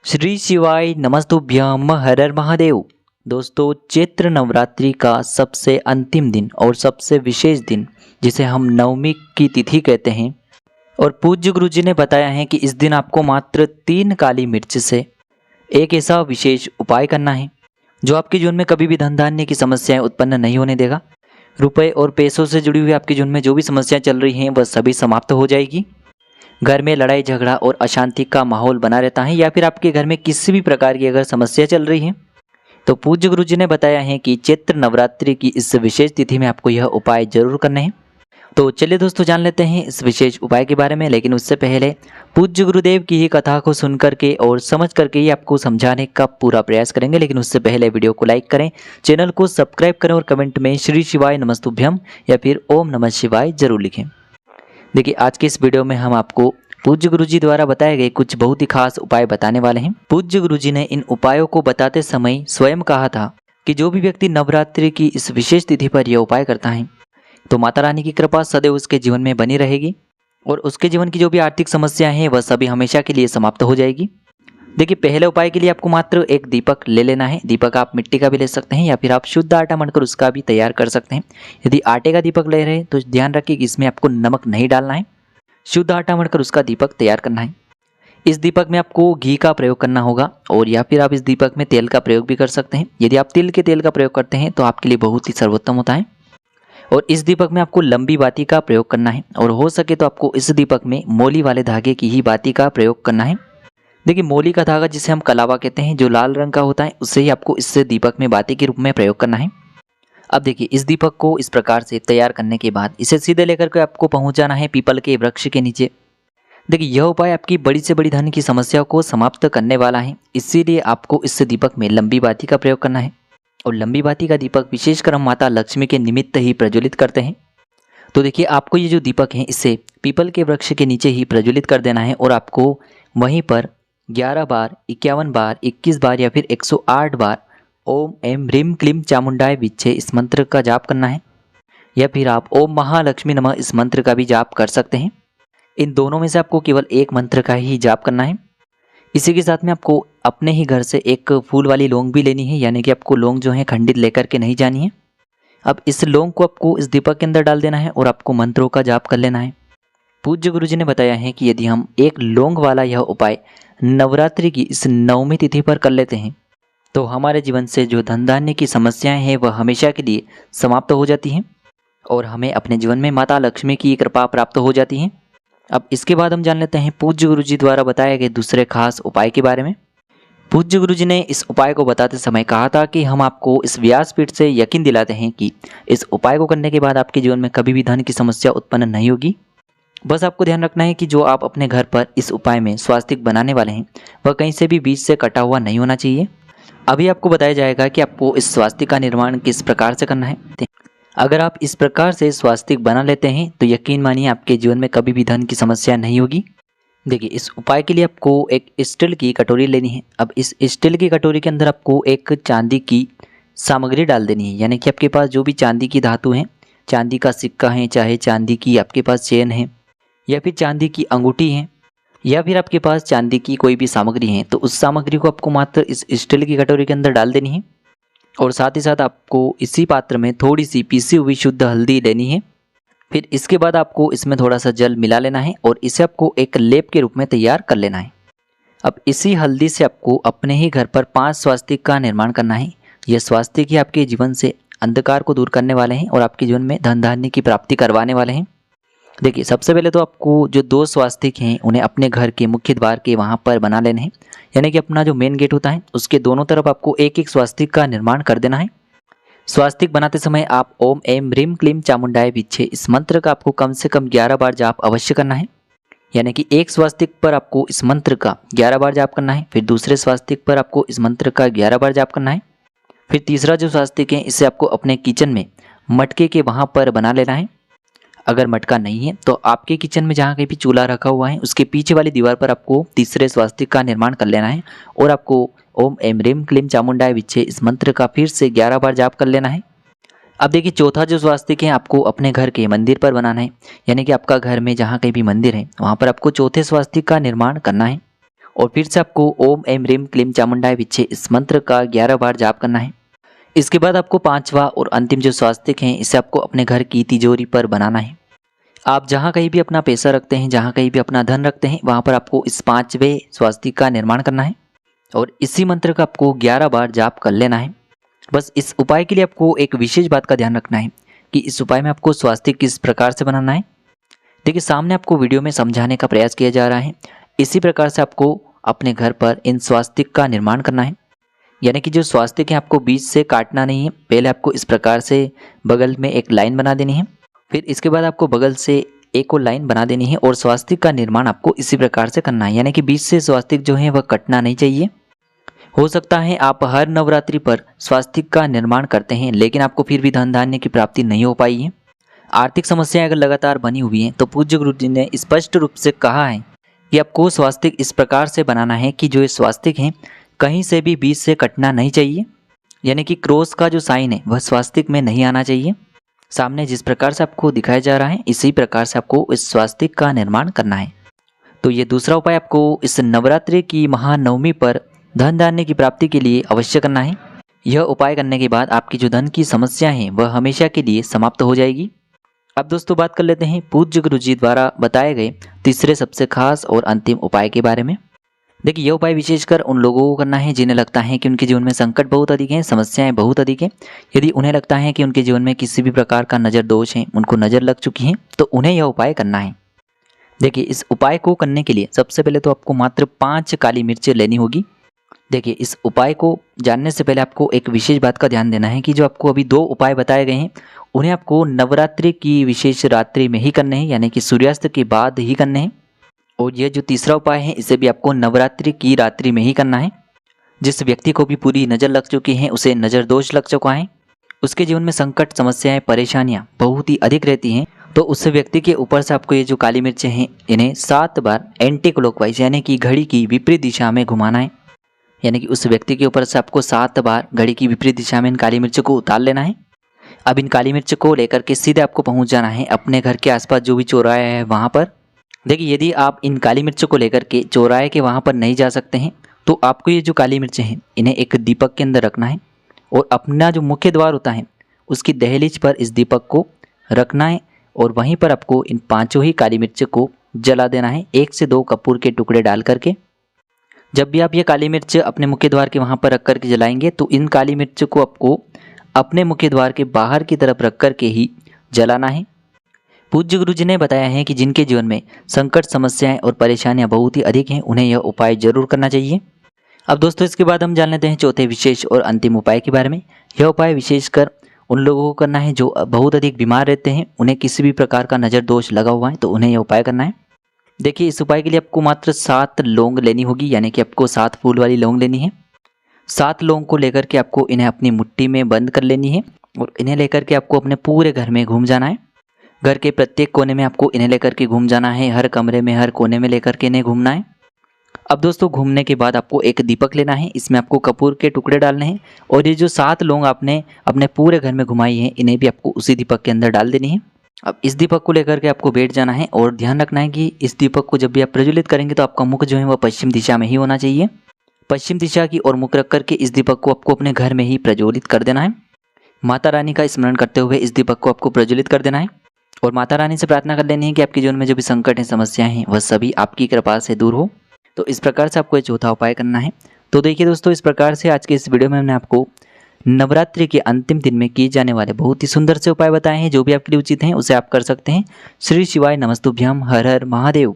श्री शिवाय नमस्तुभ्यम हर हर महादेव। दोस्तों, चैत्र नवरात्रि का सबसे अंतिम दिन और सबसे विशेष दिन जिसे हम नवमी की तिथि कहते हैं, और पूज्य गुरु जी ने बताया है कि इस दिन आपको मात्र 3 काली मिर्च से एक ऐसा विशेष उपाय करना है जो आपके जीवन में कभी भी धन धान्य की समस्याएं उत्पन्न नहीं होने देगा। रुपए और पैसों से जुड़ी हुई आपके जीवन में जो भी समस्याएं चल रही हैं वह सभी समाप्त हो जाएगी। घर में लड़ाई झगड़ा और अशांति का माहौल बना रहता है, या फिर आपके घर में किसी भी प्रकार की अगर समस्या चल रही है तो पूज्य गुरु जी ने बताया है कि चैत्र नवरात्रि की इस विशेष तिथि में आपको यह उपाय जरूर करने हैं। तो चलिए दोस्तों, जान लेते हैं इस विशेष उपाय के बारे में। लेकिन उससे पहले पूज्य गुरुदेव की ही कथा को सुन करके और समझ करके ही आपको समझाने का पूरा प्रयास करेंगे। लेकिन उससे पहले वीडियो को लाइक करें, चैनल को सब्सक्राइब करें और कमेंट में श्री शिवाय नमस्तुभ्यम या फिर ओम नमः शिवाय जरूर लिखें। देखिए, आज के इस वीडियो में हम आपको पूज्य गुरु जी द्वारा बताए गए कुछ बहुत ही खास उपाय बताने वाले हैं। पूज्य गुरु जी ने इन उपायों को बताते समय स्वयं कहा था कि जो भी व्यक्ति नवरात्रि की इस विशेष तिथि पर यह उपाय करता है तो माता रानी की कृपा सदैव उसके जीवन में बनी रहेगी और उसके जीवन की जो भी आर्थिक समस्याएं हैं वह सभी हमेशा के लिए समाप्त हो जाएगी। देखिए, पहले उपाय के लिए आपको मात्र एक दीपक ले लेना है। दीपक आप मिट्टी का भी ले सकते हैं या फिर आप शुद्ध आटा मढ़कर उसका भी तैयार कर सकते हैं। यदि आटे का दीपक ले रहे हैं तो ध्यान रखिए कि इसमें आपको नमक नहीं डालना है, शुद्ध आटा मढ़कर उसका दीपक तैयार करना है। इस दीपक में आपको घी का प्रयोग करना होगा, और या फिर आप इस दीपक में तेल का प्रयोग भी कर सकते हैं। यदि आप तिल के तेल का प्रयोग करते हैं तो आपके लिए बहुत ही सर्वोत्तम होता है। और इस दीपक में आपको लंबी बाती का प्रयोग करना है, और हो सके तो आपको इस दीपक में मोली वाले धागे की ही बाती का प्रयोग करना है। देखिए, मोली का धागा जिसे हम कलावा कहते हैं, जो लाल रंग का होता है, उससे ही आपको इस दीपक में बाती के रूप में प्रयोग करना है। अब देखिए, इस दीपक को इस प्रकार से तैयार करने के बाद इसे सीधे लेकर के आपको पहुंच जाना है पीपल के वृक्ष के नीचे। देखिए, यह उपाय आपकी बड़ी से बड़ी धन की समस्या को समाप्त करने वाला है, इसीलिए आपको इस दीपक में लंबी बाती का प्रयोग करना है। और लंबी बाती का दीपक विशेषकर हम माता लक्ष्मी के निमित्त ही प्रज्वलित करते हैं। तो देखिए, आपको ये जो दीपक है इसे पीपल के वृक्ष के नीचे ही प्रज्वलित कर देना है, और आपको वहीं पर 11 बार, 51 बार, 21 बार या फिर 108 बार ओम ऐं ह्रीं क्लीं चामुंडाय विच्चे इस मंत्र का जाप करना है, या फिर आप ओम महालक्ष्मी नमः इस मंत्र का भी जाप कर सकते हैं। इन दोनों में से आपको केवल एक मंत्र का ही जाप करना है। इसी के साथ में आपको अपने ही घर से एक फूल वाली लौंग भी लेनी है, यानी कि आपको लौंग जो है खंडित लेकर के नहीं जानी है। अब इस लौंग को आपको इस दीपक के अंदर डाल देना है और आपको मंत्रों का जाप कर लेना है। पूज्य गुरु जी ने बताया है कि यदि हम एक लौंग वाला यह उपाय नवरात्रि की इस नवमी तिथि पर कर लेते हैं तो हमारे जीवन से जो धन धान्य की समस्याएं हैं वह हमेशा के लिए समाप्त हो जाती हैं, और हमें अपने जीवन में माता लक्ष्मी की कृपा प्राप्त हो जाती है। अब इसके बाद हम जान लेते हैं पूज्य गुरु जी द्वारा बताए गए दूसरे खास उपाय के बारे में। पूज्य गुरु जी ने इस उपाय को बताते समय कहा था कि हम आपको इस व्यासपीठ से यकीन दिलाते हैं कि इस उपाय को करने के बाद आपके जीवन में कभी भी धन की समस्या उत्पन्न नहीं होगी। बस आपको ध्यान रखना है कि जो आप अपने घर पर इस उपाय में स्वास्तिक बनाने वाले हैं वह कहीं से भी बीच से कटा हुआ नहीं होना चाहिए। अभी आपको बताया जाएगा कि आपको इस स्वास्तिक का निर्माण किस प्रकार से करना है। अगर आप इस प्रकार से स्वास्तिक बना लेते हैं तो यकीन मानिए आपके जीवन में कभी भी धन की समस्या नहीं होगी। देखिए, इस उपाय के लिए आपको एक स्टील की कटोरी लेनी है। अब इस स्टील की कटोरी के अंदर आपको एक चांदी की सामग्री डाल देनी है, यानी कि आपके पास जो भी चांदी की धातु है, चांदी का सिक्का है, चाहे चांदी की आपके पास चेन है या फिर चांदी की अंगूठी है, या फिर आपके पास चांदी की कोई भी सामग्री है, तो उस सामग्री को आपको मात्र इस स्टील की कटोरी के अंदर डाल देनी है। और साथ ही साथ आपको इसी पात्र में थोड़ी सी पीसी हुई शुद्ध हल्दी लेनी है। फिर इसके बाद आपको इसमें थोड़ा सा जल मिला लेना है और इसे आपको एक लेप के रूप में तैयार कर लेना है। अब इसी हल्दी से आपको अपने ही घर पर 5 स्वास्तिक का निर्माण करना है। यह स्वास्तिक ही आपके जीवन से अंधकार को दूर करने वाले हैं और आपके जीवन में धन धान्य की प्राप्ति करवाने वाले हैं। देखिए, सबसे पहले तो आपको जो 2 स्वास्तिक हैं उन्हें अपने घर के मुख्य द्वार के वहाँ पर बना लेने हैं, यानी कि अपना जो मेन गेट होता है उसके दोनों तरफ आपको एक एक स्वास्तिक का निर्माण कर देना है। स्वास्तिक बनाते समय आप ओम ऐं ह्रीं क्लीं चामुंडाय विच्चे इस मंत्र का आपको कम से कम 11 बार जाप अवश्य करना है, यानी कि एक स्वास्तिक पर आपको इस मंत्र का 11 बार जाप करना है। फिर दूसरे स्वास्तिक पर आपको इस मंत्र का 11 बार जाप करना है। फिर तीसरा जो स्वास्तिक है इसे आपको अपने किचन में मटके के वहाँ पर बना लेना है। अगर मटका नहीं है तो आपके किचन में जहाँ कहीं भी चूल्हा रखा हुआ है उसके पीछे वाली दीवार पर आपको तीसरे स्वास्तिक का निर्माण कर लेना है, और आपको ओम ऐं ह्रीं क्लीं चामुंडाय विच्चे इस मंत्र का फिर से 11 बार जाप कर लेना है। अब देखिए, चौथा जो स्वास्तिक है आपको अपने घर के मंदिर पर बनाना है, यानी कि आपका घर में जहाँ कहीं भी मंदिर है वहाँ पर आपको चौथे स्वास्तिक का निर्माण करना है। और फिर से आपको ओम ऐं ह्रीं क्लीं चामुंडाय विच्चे इस मंत्र का 11 बार जाप करना है। इसके बाद आपको पांचवा और अंतिम जो स्वास्तिक है इसे आपको अपने घर की तिजोरी पर बनाना है। आप जहाँ कहीं भी अपना पैसा रखते हैं, जहाँ कहीं भी अपना धन रखते हैं, वहाँ पर आपको इस 5वें स्वास्तिक का निर्माण करना है और इसी मंत्र का आपको 11 बार जाप कर लेना है। बस इस उपाय के लिए आपको एक विशेष बात का ध्यान रखना है कि इस उपाय में आपको स्वास्तिक किस प्रकार से बनाना है। देखिए सामने आपको वीडियो में समझाने का प्रयास किया जा रहा है। इसी प्रकार से आपको अपने घर पर इन स्वास्तिक का निर्माण करना है। यानी कि जो स्वास्तिक है आपको बीच से काटना नहीं है। पहले आपको इस प्रकार से बगल में एक लाइन बना देनी है, फिर इसके बाद आपको बगल से एक और लाइन बना देनी है और स्वास्तिक का निर्माण आपको इसी प्रकार से करना है। यानी कि बीच से स्वास्तिक जो है वह कटना नहीं चाहिए। हो सकता है आप हर नवरात्रि पर स्वास्तिक का निर्माण करते हैं लेकिन आपको फिर भी धन धान्य की प्राप्ति नहीं हो पाई है। आर्थिक समस्याएं अगर लगातार बनी हुई हैं तो पूज्य गुरु जी ने स्पष्ट रूप से कहा है कि आपको स्वास्तिक इस प्रकार से बनाना है कि जो ये स्वास्तिक हैं कहीं से भी बीच से कटना नहीं चाहिए। यानी कि क्रॉस का जो साइन है वह स्वास्तिक में नहीं आना चाहिए। सामने जिस प्रकार से आपको दिखाया जा रहा है इसी प्रकार से आपको इस स्वास्तिक का निर्माण करना है। तो ये दूसरा उपाय आपको इस नवरात्रि की महानवमी पर धन धान्य की प्राप्ति के लिए अवश्य करना है। यह उपाय करने के बाद आपकी जो धन की समस्या है वह हमेशा के लिए समाप्त हो जाएगी। अब दोस्तों बात कर लेते हैं पूज्य गुरु जी द्वारा बताए गए तीसरे सबसे खास और अंतिम उपाय के बारे में। देखिए यह उपाय विशेषकर उन लोगों को करना है जिन्हें लगता है कि उनके जीवन में संकट बहुत अधिक है, समस्याएं बहुत अधिक है। यदि उन्हें लगता है कि उनके जीवन में किसी भी प्रकार का नज़र दोष है, उनको नज़र लग चुकी है, तो उन्हें यह उपाय करना है। देखिए इस उपाय को करने के लिए सबसे पहले तो आपको मात्र 5 काली मिर्चें लेनी होगी। देखिए इस उपाय को जानने से पहले आपको एक विशेष बात का ध्यान देना है कि जो आपको अभी 2 उपाय बताए गए हैं उन्हें आपको नवरात्रि की विशेष रात्रि में ही करने हैं, यानी कि सूर्यास्त के बाद ही करने हैं। और यह जो तीसरा उपाय है इसे भी आपको नवरात्रि की रात्रि में ही करना है। जिस व्यक्ति को भी पूरी नज़र लग चुकी है, उसे नज़र दोष लग चुका है, उसके जीवन में संकट समस्याएं परेशानियां बहुत ही अधिक रहती हैं, तो उस व्यक्ति के ऊपर से आपको ये जो काली मिर्चें हैं इन्हें 7 बार एंटी क्लॉकवाइज यानी कि घड़ी की विपरीत दिशा में घुमाना है। यानी कि उस व्यक्ति के ऊपर से आपको 7 बार घड़ी की विपरीत दिशा में इन काली मिर्च को उतार लेना है। अब इन काली मिर्च को लेकर के सीधे आपको पहुंच जाना है अपने घर के आसपास जो भी चौराहा है वहां पर। देखिए यदि आप इन काली मिर्च को लेकर के चौराहे के वहां पर नहीं जा सकते हैं तो आपको ये जो काली मिर्चें हैं इन्हें एक दीपक के अंदर रखना है और अपना जो मुख्य द्वार होता है उसकी दहलीज पर इस दीपक को रखना है और वहीं पर आपको इन 5 ही काली मिर्च को जला देना है 1 से 2 कपूर के टुकड़े डाल करके। जब भी आप ये काली मिर्च अपने मुख्य द्वार के वहाँ पर रख कर के जलाएंगे तो इन काली मिर्च को आपको अपने मुख्य द्वार के बाहर की तरफ रख कर के ही जलाना है। पूज्य गुरु जी ने बताया है कि जिनके जीवन में संकट समस्याएं और परेशानियां बहुत ही अधिक हैं उन्हें यह उपाय जरूर करना चाहिए। अब दोस्तों इसके बाद हम जान लेते हैं चौथे विशेष और अंतिम उपाय के बारे में। यह उपाय विशेषकर उन लोगों को करना है जो बहुत अधिक बीमार रहते हैं, उन्हें किसी भी प्रकार का नज़र दोष लगा हुआ है, तो उन्हें यह उपाय करना है। देखिए इस उपाय के लिए आपको मात्र 7 लौंग लेनी होगी, यानी कि आपको 7 फूल वाली लौंग लेनी है। 7 लौंग को लेकर के आपको इन्हें अपनी मुट्ठी में बंद कर लेनी है और इन्हें लेकर के आपको अपने पूरे घर में घूम जाना है। घर के प्रत्येक कोने में आपको इन्हें लेकर के घूम जाना है, हर कमरे में हर कोने में लेकर के इन्हें घूमना है। अब दोस्तों घूमने के बाद आपको एक दीपक लेना है, इसमें आपको कपूर के टुकड़े डालने हैं और ये जो 7 लौंग आपने अपने पूरे घर में घुमाई है इन्हें भी आपको उसी दीपक के अंदर डाल देनी है। अब इस दीपक को लेकर के आपको बैठ जाना है और ध्यान रखना है कि इस दीपक को जब भी आप प्रज्वलित करेंगे तो आपका मुख जो है वह पश्चिम दिशा में ही होना चाहिए। पश्चिम दिशा की ओर मुख रख करके इस दीपक को आपको अपने घर में ही प्रज्वलित कर देना है। माता रानी का स्मरण करते हुए इस दीपक को आपको प्रज्वलित कर देना है और माता रानी से प्रार्थना कर लेनी है कि आपके जीवन में जो भी संकट है समस्याएं हैं वह सभी आपकी कृपा से दूर हो। तो इस प्रकार से आपको ये चौथा उपाय करना है। तो देखिए दोस्तों इस प्रकार से आज के इस वीडियो में हमने आपको नवरात्रि के अंतिम दिन में किए जाने वाले बहुत ही सुंदर से उपाय बताए हैं। जो भी आपके लिए उचित हैं उसे आप कर सकते हैं। श्री शिवाय नमस्तुभ्यम। हर हर महादेव।